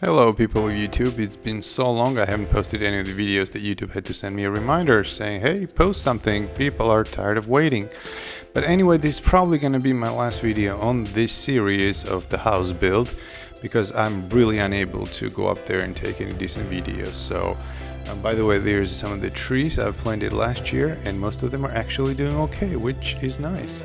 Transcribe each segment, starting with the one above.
Hello people of YouTube, it's been so long I haven't posted any of the videos that YouTube had to send me a reminder saying, hey, post something, people are tired of waiting. But anyway, this is probably going to be my last video on this series of the house build because I'm really unable to go up there and take any decent videos. So by the way, there's some of the trees I've planted last year and most of them are actually doing okay, which is nice.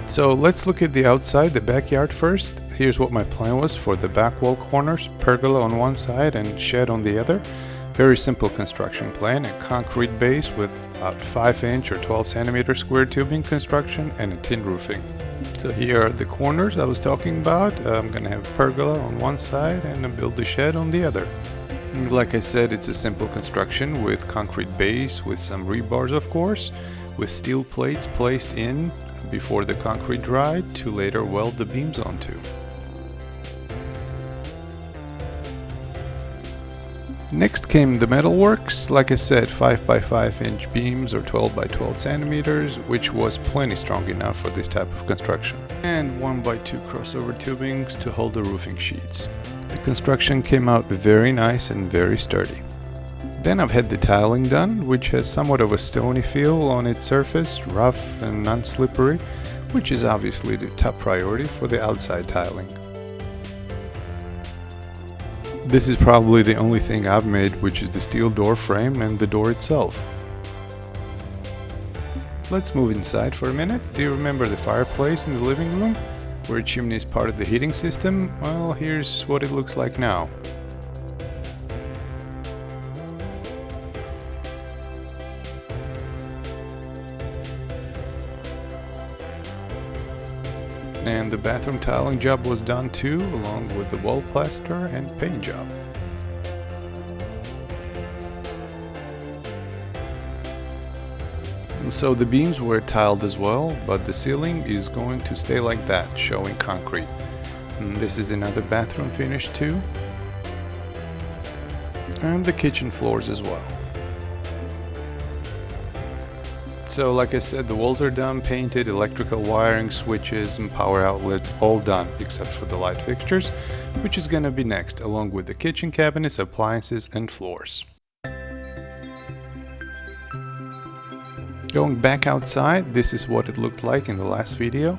So let's look at the outside, the backyard first. Here's what my plan was for the back wall corners, pergola on one side and shed on the other. Very simple construction plan, a concrete base with about 5-inch or 12-centimeter square tubing construction and a tin roofing. So here are the corners I was talking about. I'm gonna have pergola on one side and build the shed on the other. And like I said, it's a simple construction with concrete base with some rebars, of course, with steel plates placed in before the concrete dried to later weld the beams onto. Next came the metalworks, like I said, 5x5-inch beams or 12x12 centimeters, which was plenty strong enough for this type of construction, and 1x2 crossover tubings to hold the roofing sheets. The construction came out very nice and very sturdy. Then I've had the tiling done, which has somewhat of a stony feel on its surface, rough and non-slippery, which is obviously the top priority for the outside tiling. This is probably the only thing I've made, which is the steel door frame and the door itself. Let's move inside for a minute. Do you remember the fireplace in the living room, where a chimney is part of the heating system? Well, here's what it looks like now. And the bathroom tiling job was done too, along with the wall plaster and paint job. And so the beams were tiled as well, but the ceiling is going to stay like that, showing concrete. And this is another bathroom finish too. And the kitchen floors as well. So like I said, the walls are done, painted, electrical wiring, switches and power outlets all done except for the light fixtures, which is gonna be next, along with the kitchen cabinets, appliances and floors. Going back outside, this is what it looked like in the last video.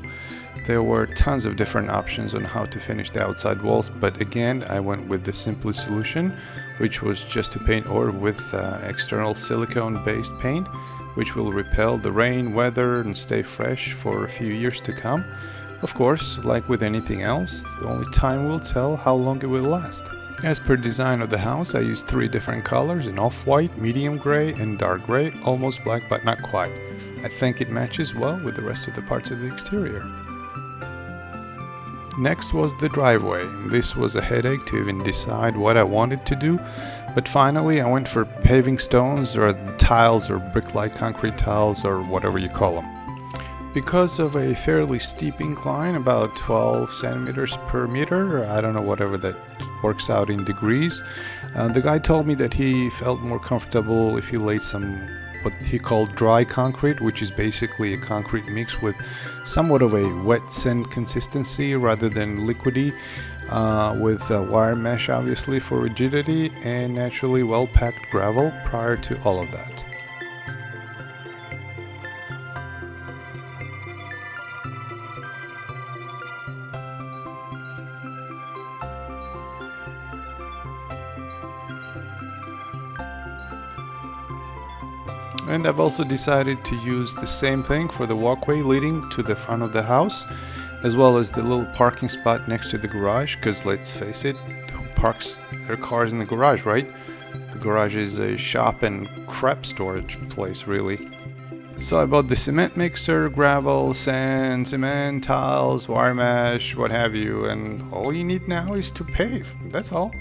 There were tons of different options on how to finish the outside walls, but again I went with the simplest solution, which was just to paint over with external silicone based paint, which will repel the rain, weather and stay fresh for a few years to come. Of course, like with anything else, the only time will tell how long it will last. As per design of the house, I used 3 different colors, an off-white, medium gray and dark gray, almost black but not quite. I think it matches well with the rest of the parts of the exterior. Next was the driveway. This was a headache to even decide what I wanted to do, but finally I went for paving stones or tiles or brick-like concrete tiles or whatever you call them. Because of a fairly steep incline, about 12 centimeters per meter, I don't know, whatever that works out in degrees, the guy told me that he felt more comfortable if he laid some what he called dry concrete, which is basically a concrete mix with somewhat of a wet sand consistency rather than liquidy, with wire mesh obviously for rigidity and naturally well packed gravel prior to all of that. And I've also decided to use the same thing for the walkway leading to the front of the house, as well as the little parking spot next to the garage, because let's face it, who parks their cars in the garage, right? The garage is a shop and crap storage place, really. So I bought the cement mixer, gravel, sand, cement, tiles, wire mesh, what have you, and all you need now is to pave, that's all.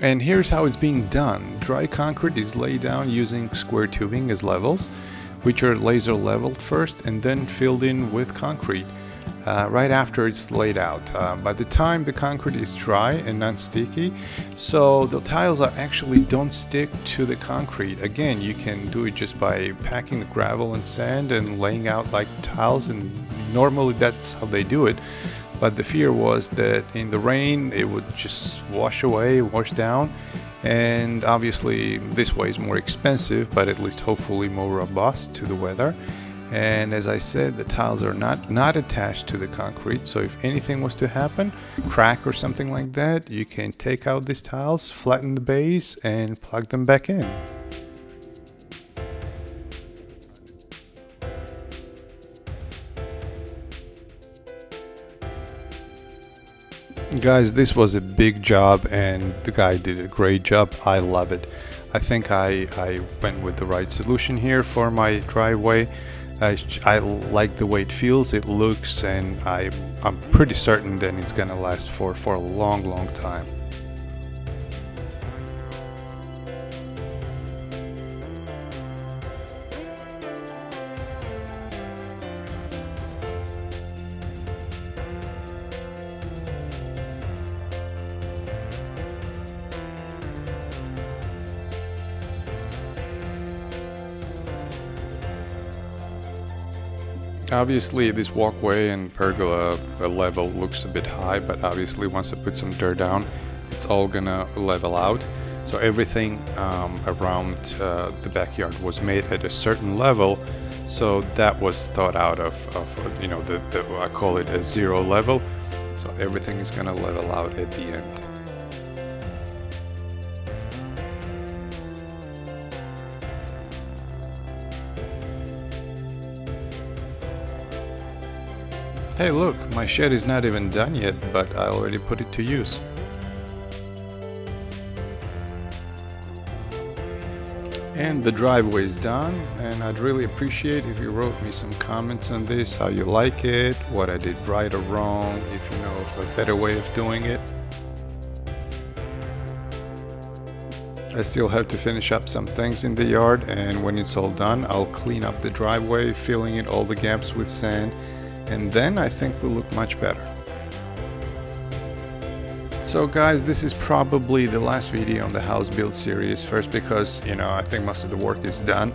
And here's how it's being done. Dry concrete is laid down using square tubing as levels, which are laser leveled first and then filled in with concrete right after it's laid out. By the time the concrete is dry and non-sticky, so the tiles actually don't stick to the concrete. Again, you can do it just by packing the gravel and sand and laying out like tiles, and normally that's how they do it. but the fear was that in the rain it would just wash away, wash down, and obviously this way is more expensive, but at least hopefully more robust to the weather. And as I said, the tiles are not attached to the concrete, so if anything was to happen, crack or something like that, you can take out these tiles, flatten the base, and plug them back in. Guys, this was a big job and the guy did a great job. I love it. I think I went with the right solution here for my driveway. I like the way it feels, it looks, and I'm pretty certain that it's gonna last for a long time. Obviously this walkway and pergola level looks a bit high, but obviously once I put some dirt down, it's all gonna level out. So everything around the backyard was made at a certain level, so that was thought out of you know, I call it a zero level, so everything is gonna level out at the end. Hey look, my shed is not even done yet, but I already put it to use. And the driveway is done, and I'd really appreciate if you wrote me some comments on this, how you like it, what I did right or wrong, if you know of a better way of doing it. I still have to finish up some things in the yard, and when it's all done, I'll clean up the driveway, filling in all the gaps with sand, and then I think we'll look much better. So guys, this is probably the last video on the house build series. First because, you know, I think most of the work is done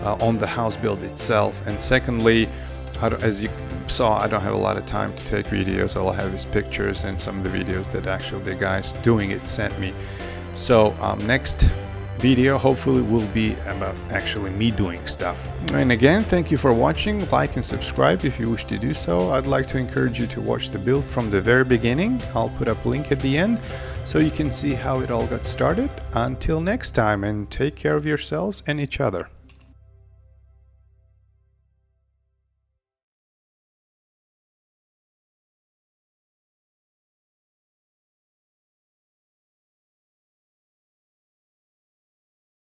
on the house build itself, and secondly, as you saw, I don't have a lot of time to take videos. All I have is pictures and some of the videos that actually the guys doing it sent me. So next video hopefully will be about actually me doing stuff. And again, thank you for watching. Like and subscribe if you wish to do so. I'd like to encourage you to watch the build from the very beginning. I'll put up a link at the end so you can see how it all got started. Until next time, and take care of yourselves and each other.